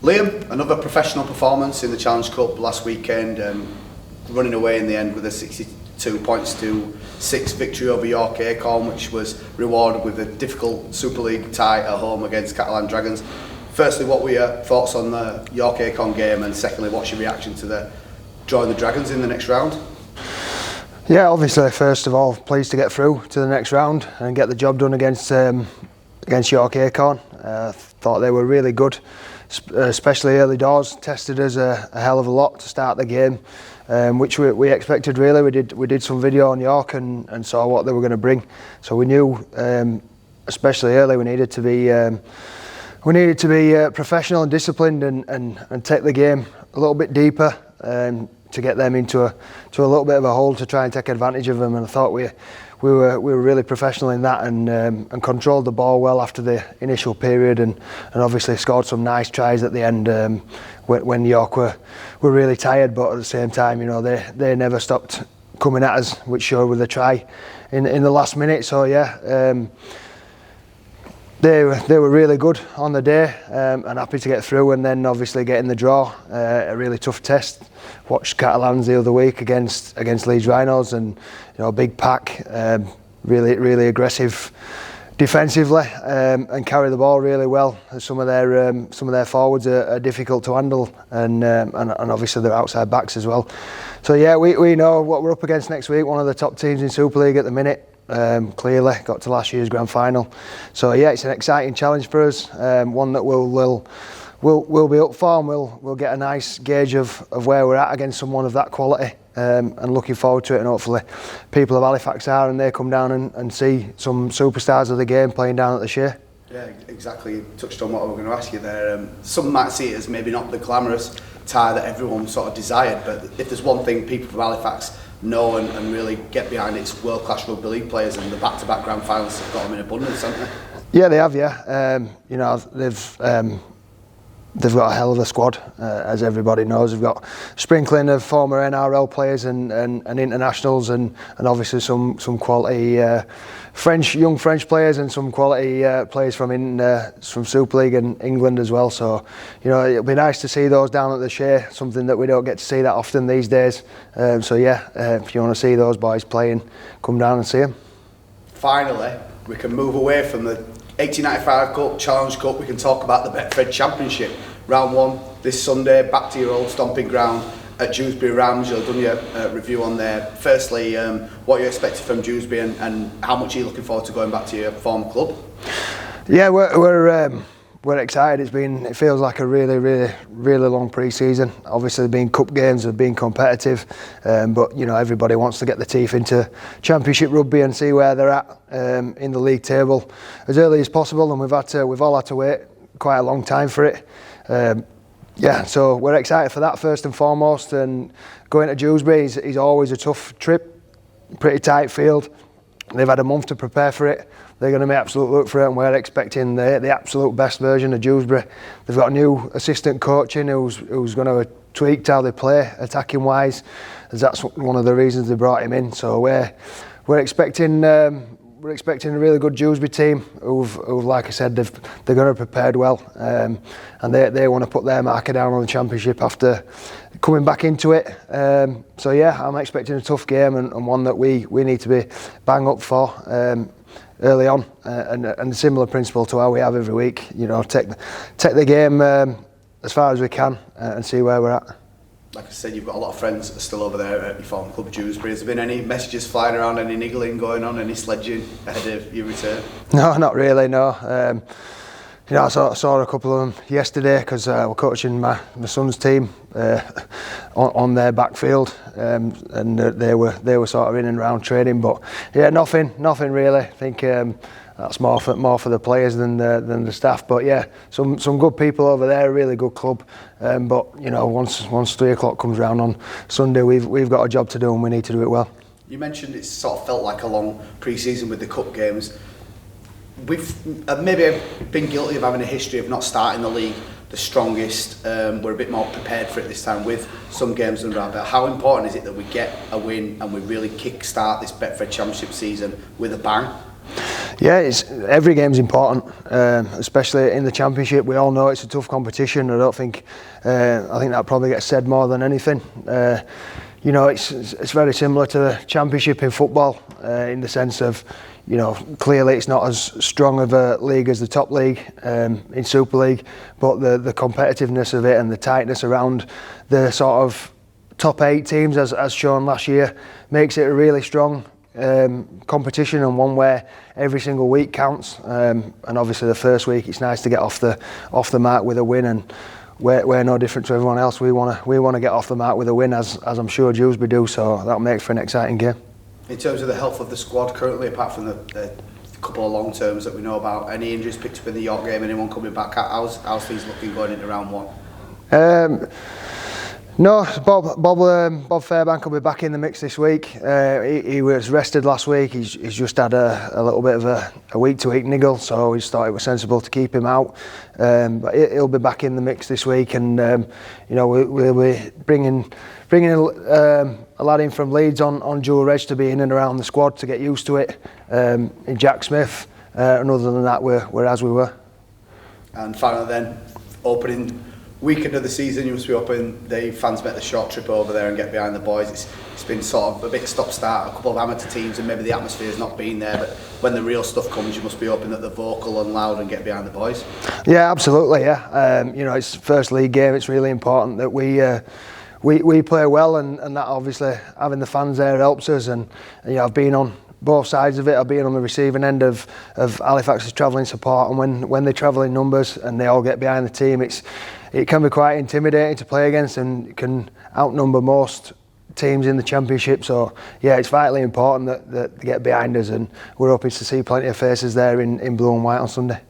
Liam, another professional performance in the Challenge Cup last weekend, running away in the end with a 62 points to 6 victory over York Acorn, which was rewarded with a difficult Super League tie at home against Catalan Dragons. Firstly, what were your thoughts on the York Acorn game, and secondly, what's your reaction to the drawing the Dragons in the next round? Yeah, obviously, first of all, pleased to get through to the next round and get the job done against York Acorn. Thought they were really good, especially early doors. Tested us a hell of a lot to start the game, which we expected really. We did some video on York and saw what they were going to bring. So we knew, especially early, we needed to be professional and disciplined and take the game a little bit deeper. To get them into a little bit of a hole to try and take advantage of them, and I thought we were really professional in that and controlled the ball well after the initial period, and obviously scored some nice tries at the end when York were really tired, but at the same time, you know, they never stopped coming at us, which showed with a try in the last minute. So yeah. They were really good on the day, and happy to get through, and then obviously getting the draw, a really tough test. Watched Catalans the other week against Leeds Rhinos, and you know, big pack, really aggressive defensively, and carry the ball really well. Some of their forwards are difficult to handle, and obviously their outside backs as well. So yeah, we know what we're up against next week. One of the top teams in Super League at the minute. Clearly got to last year's grand final, so yeah, it's an exciting challenge for us, one that we'll be up for, and we'll get a nice gauge of where we're at against someone of that quality, and looking forward to it. And hopefully people of Halifax are, and they come down and see some superstars of the game playing down at the Shea. Yeah, exactly. You touched on what I was going to ask you there. Some might see it as maybe not the glamorous tie that everyone sort of desired, but if there's one thing people from Halifax know and really get behind, it's world-class rugby league players, and the back-to-back grand finals have got them in abundance, haven't they? Yeah, they have. Yeah, you know, they've got a hell of a squad, as everybody knows. They've got sprinkling of former NRL players and internationals, and obviously some quality young French players, and some quality players from Super League and England as well. So, you know, it'll be nice to see those down at the Shea, something that we don't get to see that often these days. So yeah, if you want to see those boys playing, come down and see them. Finally, we can move away from the 1895 Cup, Challenge Cup. We can talk about the Betfred Championship. Round 1 this Sunday, back to your old stomping ground at Dewsbury Rams. You've done your review on there. Firstly, what are you expecting from Dewsbury, and how much are you looking forward to going back to your former club? Yeah, we're excited. It feels like a really long pre-season. Obviously, being cup games have been competitive, but you know, everybody wants to get the teeth into Championship rugby and see where they're at in the league table as early as possible. And we've all had to wait quite a long time for it. Yeah, so we're excited for that first and foremost. And going to Dewsbury is always a tough trip, pretty tight field. They've had a month to prepare for it. They're going to make absolute look for it, and we're expecting the absolute best version of Dewsbury. They've got a new assistant coach in who's going to tweak how they play attacking wise, as that's one of the reasons they brought him in. So we're expecting a really good Dewsbury team who've like I said, they're going to prepared well, and they want to put their marker down on the Championship after coming back into it. So yeah, I'm expecting a tough game, and one that we need to be bang up for early on, and a similar principle to how we have every week. You know, take the game as far as we can, and see where we're at. Like I said, you've got a lot of friends still over there at your former club Dewsbury. Has there been any messages flying around, any niggling going on, any sledging ahead of your return? No, not really, no. You know, I saw a couple of them yesterday because we're coaching my son's team on their backfield, and they were sort of in and around training. But yeah, nothing really. I think that's more for the players than the staff. But yeah, some good people over there, a really good club. But you know, once 3 o'clock comes round on Sunday, we've got a job to do, and we need to do it well. You mentioned it's sort of felt like a long pre-season with the cup games. We've maybe been guilty of having a history of not starting the league the strongest. We're a bit more prepared for it this time with some games under our belt. How important is it that we get a win and we really kick-start this Betfred Championship season with a bang? Yeah, every game's important, especially in the Championship. We all know it's a tough competition. I think that probably gets said more than anything. You know, it's very similar to the Championship in football, in the sense of, you know, clearly it's not as strong of a league as the top league in Super League, but the competitiveness of it and the tightness around the sort of top 8 teams, as shown last year, makes it a really strong competition, and one where every single week counts. And obviously the first week it's nice to get off the mark with a win, and we're no different to everyone else. We want to get off the mark with a win, as I'm sure Dewsbury do. So that'll make for an exciting game. In terms of the health of the squad currently, apart from the couple of long terms that we know about, any injuries picked up in the York game? Anyone coming back? How's things looking going into round 1? No, Bob Fairbank will be back in the mix this week. He was rested last week. He's just had a little bit of a week-to-week niggle, so we just thought it was sensible to keep him out. But he'll be back in the mix this week, and you know, we'll be bringing a lad in from Leeds on dual reg to be in and around the squad to get used to it. In Jack Smith, and other than that, we're as we were. And finally, then, opening weekend of the season, you must be hoping the fans make the short trip over there and get behind the boys. It's been sort of a bit stop-start, a couple of amateur teams, and maybe the atmosphere's not been there, but when the real stuff comes, you must be hoping that they're vocal and loud and get behind the boys. Yeah, absolutely, yeah. You know, it's first league game. It's really important that we play well, and that obviously having the fans there helps us. And you know, I've been on both sides of it. I've been on the receiving end of Halifax's travelling support, and when they travel in numbers and they all get behind the team, it can be quite intimidating to play against, and it can outnumber most teams in the Championship. So yeah, it's vitally important that they get behind us, and we're hoping to see plenty of faces there in blue and white on Sunday.